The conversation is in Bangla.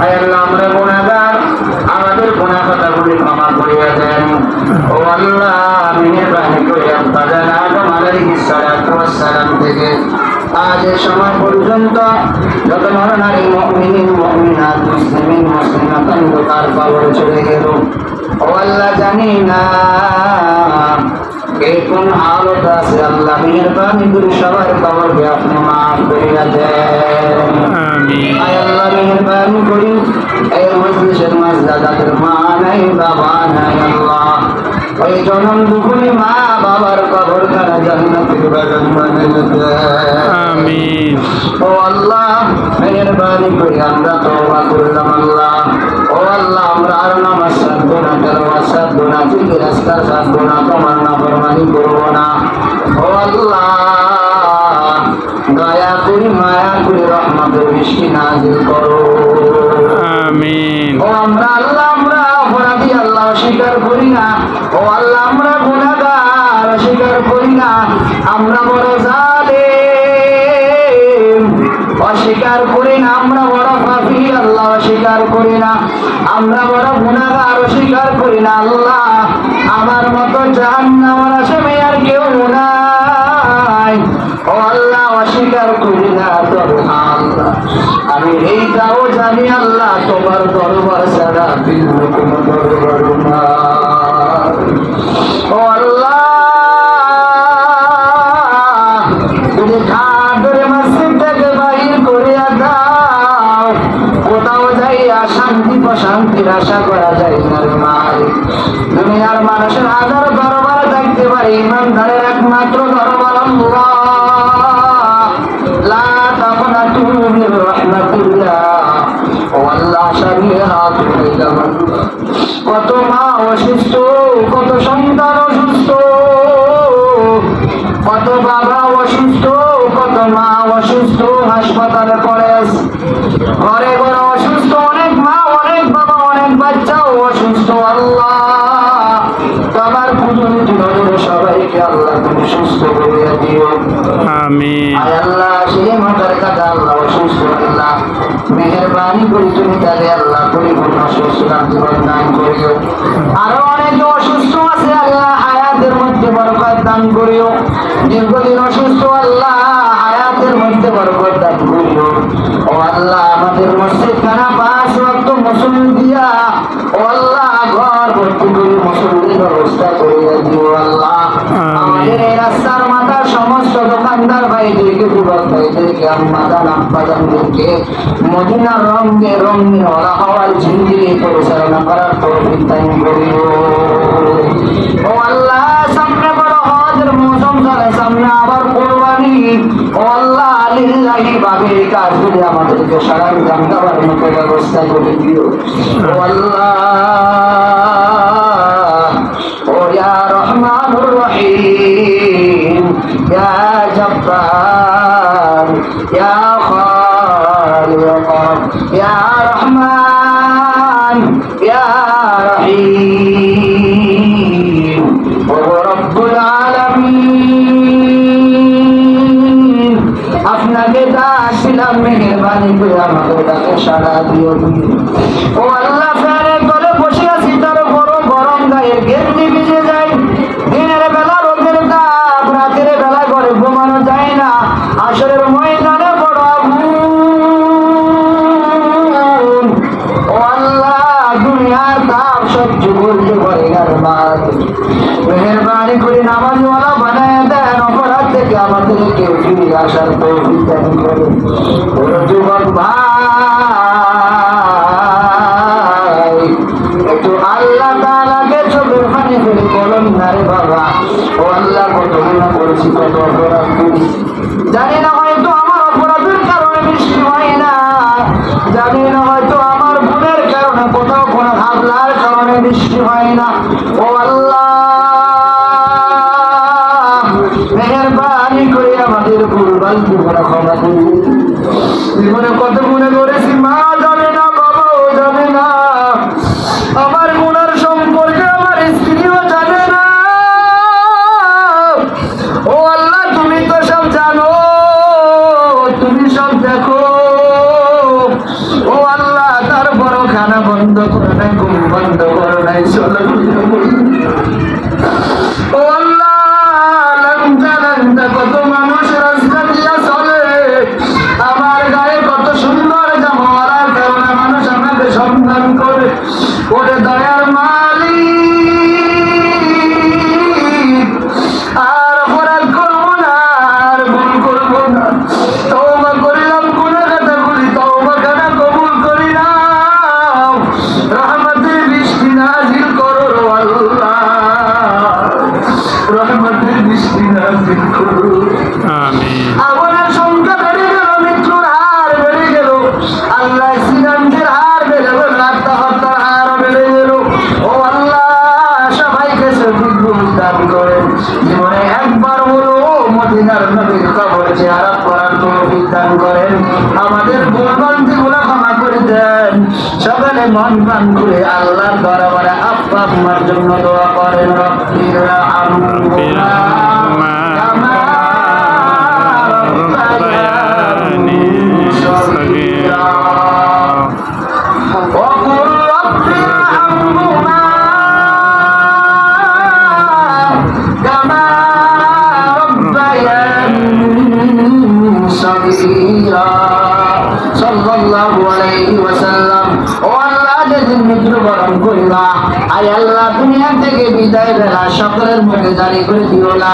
আয় আল্লাহ আমরা গুনাহগার, আমাদের গুনাহ খাতাগুলি ক্ষমা করিয়া দেন। ও আল্লাহ মেহেরবানি করে আপনাদের আদম আলাইহিস সালাতু ওয়াস সালাম থেকে আজ এই সময় পর্যন্ত যত নরনারী মুমিন মুমিনাত মুসলিমিন মুসলিমাত অন্ধকার কবরে চলে গেল। ও আল্লাহ জানি না কে কোন হালত আছে, আল্লাহ মেহেরবানি করে সবার কবরকে আপনি মাফ করিয়া দেন। আমিন। আয় আল্লাহ মেহেরবানি করি এই মজলিসের মাঝে যাদের মা নাই বাবা নাই, আল্লাহ ওই জনম দুঃখী মা বাবার কবর খানা জান্নাতের বাগান বানিয়ে দেন। আমিন। ও আল্লাহ মেহেরবানি করে আমরা তওবা করলাম আল্লাহ। ও আল্লাহ আমরা আর নামাজ ছাড়বো না, তেলাওয়াত ছাড়বো না, জিকির আজকার ছাড়বো না, তোমার নাফরমানি করবো না। ও আল্লাহ দয়া করে মায়া করে রহমতের বৃষ্টি নাযিল করো। আমিন। ও আমরা আল্লাহ আমরা অপরাধী আল্লাহ অস্বীকার করি না। ও আল্লাহ আমরা গুনাহগার অস্বীকার করি না। আমরা বড় জালেম অস্বীকার করি না। আমরা বড় পাপী আল্লাহ অস্বীকার করি না। আমরা বড় গুনাহগার অস্বীকার করি না। আল্লাহ আমার মতো জাহান্নামের আসামি আর কেউ নাই। ও আল্লাহ অস্বীকার করি না। তবে আল্লাহ আমি এইটাও জানি আল্লাহ তোমার দরবার ছাড়া ভিন্ন কোনো দরবার নাই। ও আল্লাহ তুমি ঘাটের মসজিদ থেকে বাহির করিয়া দাও। কোথাও যাইয়া শান্তি প্রশান্তির আশা করা যায় না রে মালিক। দুনিয়ার মানুষের হাজার দরবার দেখতে পারে, ইমানদারের একমাত্র দরবার আল্লাহ। লা তাকনাতু মির রাহমাতিল্লাহ। ও আল্লাহ সারিয়ে হাত উঠাইলাম। কত মা অসুস্থ, কত সন্তান অসুস্থ, কত বাবা অসুস্থ, কত মা অসুস্থ, হাসপাতালে পড়ে আছে, ঘরে ঘরে অসুস্থ, অনেক মা অনেক বাবা অনেক বাচ্চাও অসুস্থ। আল্লাহ তোমার পুজোর জীবনের সবাইকে আল্লাহ তুমি সুস্থ করিয়া দিও। আমিন। আয় আল্লাহ সেই মাতার কাছে আল্লাহ অসুস্থ আল্লাহ মেহেরবানি করে তুমি তাকে আল্লাহ পরিপূর্ণ সুস্থ জীবন দান করিও। আরো অনেকে অসুস্থ আছে আল্লাহ হায়াতের মধ্যে বরকত দান করিও। দীর্ঘদিন অসুস্থ আল্লাহ হায়াতের মধ্যে বরকত দান করিও। ও আল্লাহ আমাদের মসজিদ খানা 5 ওয়াক্ত মুসল্লি দিয়া ও আল্লাহ ঘর ভর্তি করে মুসল্লির ব্যবস্থা করিয়া দিও। আল্লাহ আমাদের এই রাস্তার মাথার সমস্ত দোকানদার ভাইদেরকে, যুবক ভাইদেরকে, আম্মাদান আব্বাদানদেরকে মদিনার রঙে রঙিন ওলা হওয়ার জিন্দিগি পরিচালনা করার তৌফিক দান করিও। ও আল্লাহ সামনে বড় হজের মৌসুম চলে, সামনে আবার কুরবানি। ও আল্লাহ লিল্লাহি ভাবে কাজগুলি আমাদেরকে সারা জানবার মতো ব্যবস্থা করে দিও। ও আল্লাহ ও ইয়া রহমানুর রহিম, ইয়া জব্বার, ইয়া খালিক, ইয়া রহমান, ইয়া রহিম, ও রব্বুল আলামিন আপনাকে ডাকছিলাম, মেহেরবানি করে আমাদের ডাকে সাড়া দিও। ও আল্লাহ ফ্যানের তলে বসে আছি, তার বড় গরম গায়ের গেঞ্জি ভিজে যায়। দিনের বেলা রোদের তাপ, রাতের বেলা ঘরে ঘুমানো যায় না। আসরের ময়দানে বড় আগুন। ও আল্লাহ দুনিয়ার তাপ সহ্য করতে পারে না রে মালিক। মেহেরবানি করে নামাজওয়ালা বানায় দেন, অপরাধ থেকে আমাদেরকে ফিরে আসার তৌফিক দান করুন। ও যুবক ভাই একটু আল্লাহ তাআলাকে চোখের পানি ফেলে বলুন না রে বাবা, ও আল্লাহ কত গুনাহ করেছি, কত অপরাধ করেছি। জানি না হয়তো আমার অপরাধের কারণে বৃষ্টি হয় না, জানি না হয়তো আমার ভুলের কারণে কোথাও কোনো হামলার কারণে বৃষ্টি হয় না। ও আল্লাহ মেহেরবানি করে আমাদের ভুলভাল জীবনে ক্ষমা করুন। জীবনে কত গুণে করেছি মা জানে না, বাবাও জানে না, আমার গুণার সম্পর্কে আমার স্ত্রীও জানে না। ও আল্লাহ তুমি তো সব জানো, তুমি সব দেখো। ও আল্লাহ খানা বন্ধ করে নাই, ঘুম বন্ধ করে নাই, চলো ও আল্লাহ, লঙ্কা লঙ্কা কত মানুষ রাস্তা দিয়া চলে, আমার গায়ে কত সুন্দর জামার কারণে মানুষ আমাকে সম্মান করে। ওরে দয়ার মালিক, আর অপরাধ করবো না, আর ভুল করবো না, তওবা করলাম, গুনাহগারগুলি তওবা কেন কবুল করি না, রহমতের বৃষ্টি নাজিল করো আল্লাহ, রহমতের বৃষ্টি নাজিল করো। আমিন। আগুনের সংখ্যা বেড়ে গেল, মৃত্যুর হার বেড়ে গেল, আল্লাহ অ্যাক্সিডেন্টের হার বেড়ে গেল, আত্মহত্যার হার বেড়ে গেল। ও আল্লাহ, সবাইকে সঠিক বুঝ দান করেন, জীবনে একবার হলো মদিনার নবীর কবর জিয়ারত করার তৌফিক দান করেন, আমাদের ভুলভ্রান্তিগুলো ক্ষমা করে দেন। সকালে মন প্রাণ করে আল্লাহর দরবারে আব্বা আম্মার জন্য দোয়া করেন, রব্বির আনহুমা কামা রাব্বায়ানি সগীরা ওয়া কুল রব্বির আনহুমা কামা রাব্বায়ানি সগীরা সাল্লাল্লাহু আলাইহি ওয়াসাল্লাম। ও আল্লাহ, যেদিন মৃত্যুবরণ করিবা, আয় আল্লাহ দুনিয়া থেকে বিদায় বেলা সকলের মুখে জারি করে দিও না।